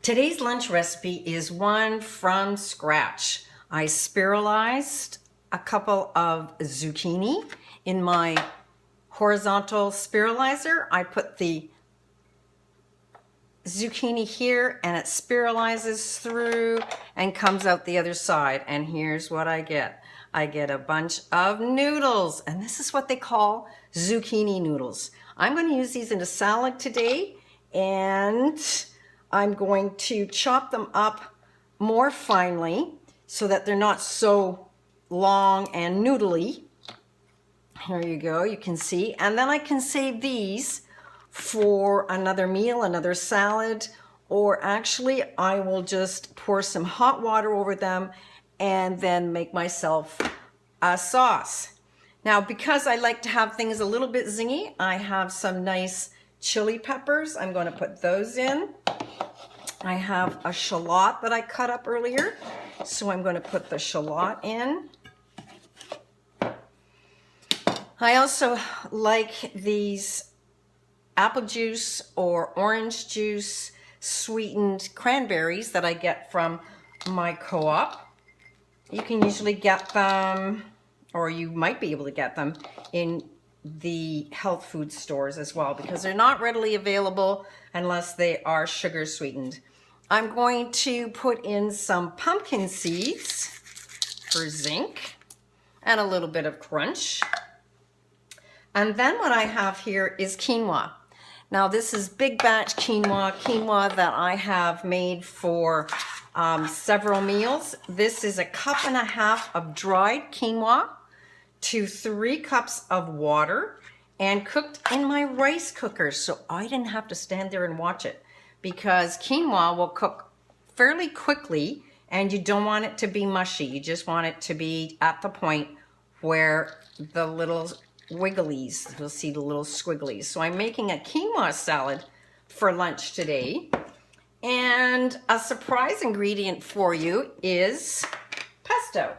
Today's lunch recipe is one from scratch. I spiralized a couple of zucchini in my horizontal spiralizer. I put the zucchini here and it spiralizes through and comes out the other side. And here's what I get. I get a bunch of noodles, and this is what they call zucchini noodles. I'm going to use these in a salad today, and I'm going to chop them up more finely so that they're not so long and noodly. Here you go, you can see. And then I can save these for another meal, another salad, or actually I will just pour some hot water over them and then make myself a sauce. Now, because I like to have things a little bit zingy, I have some nice chili peppers. I'm going to put those in. I have a shallot that I cut up earlier, so I'm going to put the shallot in. I also like these apple juice or orange juice sweetened cranberries that I get from my co-op. You can usually get them, or you might be able to get them in the health food stores as well, because they're not readily available unless they are sugar sweetened. I'm going to put in some pumpkin seeds for zinc and a little bit of crunch. And then what I have here is quinoa. Now this is big batch quinoa that I have made for several meals. This is 1.5 cups of dried quinoa to 3 cups of water and cooked in my rice cooker, so I didn't have to stand there and watch it, because quinoa will cook fairly quickly and you don't want it to be mushy. You just want it to be at the point where the little wigglies, you'll see the little squigglies. So I'm making a quinoa salad for lunch today. And a surprise ingredient for you is pesto.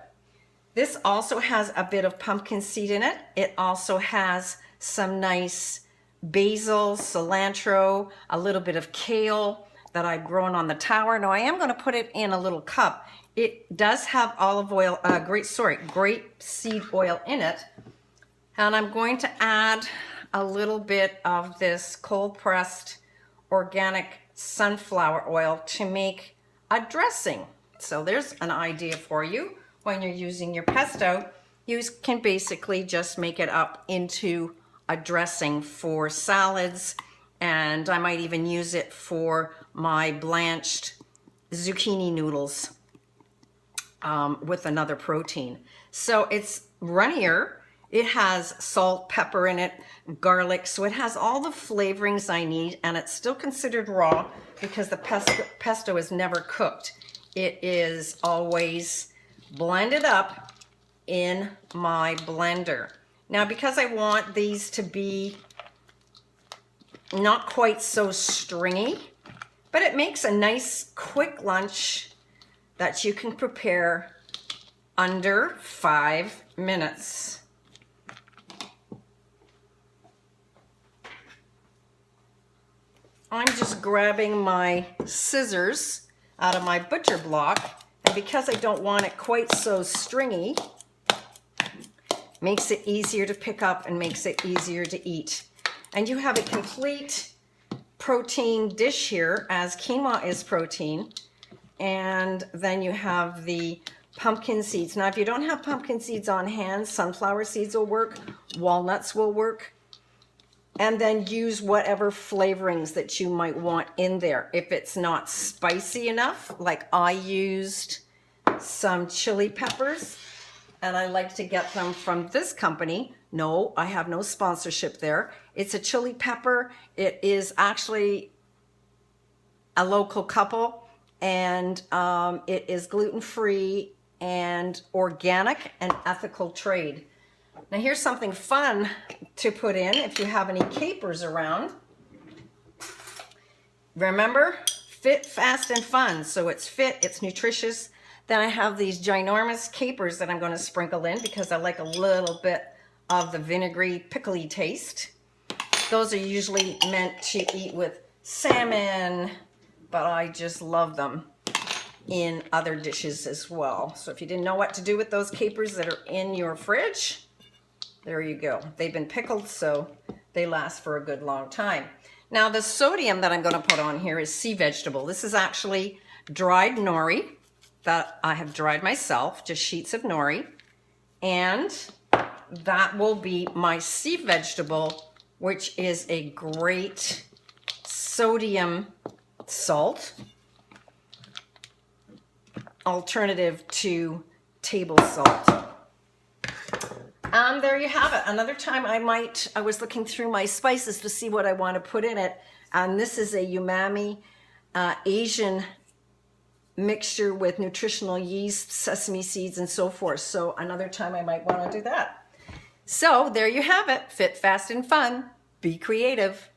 This also has a bit of pumpkin seed in it. It also has some nice basil, cilantro, a little bit of kale that I've grown on the tower. Now I am going to put it in a little cup. It does have olive oil, grape seed oil in it. And I'm going to add a little bit of this cold pressed organic sunflower oil to make a dressing. So there's an idea for you. When you're using your pesto, you can basically just make it up into a dressing for salads, and I might even use it for my blanched zucchini noodles with another protein. So it's runnier. It has salt, pepper in it, garlic, so it has all the flavorings I need, and it's still considered raw because the pesto is never cooked. It is always blended up in my blender. Now, because I want these to be not quite so stringy, but it makes a nice quick lunch that you can prepare under 5 minutes. I'm just grabbing my scissors out of my butcher block, and because I don't want it quite so stringy, makes it easier to pick up and makes it easier to eat. And you have a complete protein dish here, as quinoa is protein, and then you have the pumpkin seeds. Now if you don't have pumpkin seeds on hand, sunflower seeds will work, walnuts will work. And then use whatever flavorings that you might want in there. If it's not spicy enough, like I used some chili peppers, and I like to get them from this company. No, I have no sponsorship there. It's a chili pepper. It is actually a local couple, and it is gluten-free and organic and ethical trade. Now here's something fun to put in if you have any capers around. Remember, fit, fast, and fun. So it's fit, it's nutritious. Then I have these ginormous capers that I'm going to sprinkle in because I like a little bit of the vinegary, pickly taste. Those are usually meant to eat with salmon, but I just love them in other dishes as well. So if you didn't know what to do with those capers that are in your fridge, there you go. They've been pickled, so they last for a good long time. Now the sodium that I'm going to put on here is sea vegetable. This is actually dried nori that I have dried myself, just sheets of nori. And that will be my sea vegetable, which is a great sodium salt alternative to table salt. There you have it. Another time I was looking through my spices to see what I want to put in it. And this is a umami Asian mixture with nutritional yeast, sesame seeds, and so forth. So another time I might want to do that. So there you have it. Fit, fast, and fun. Be creative.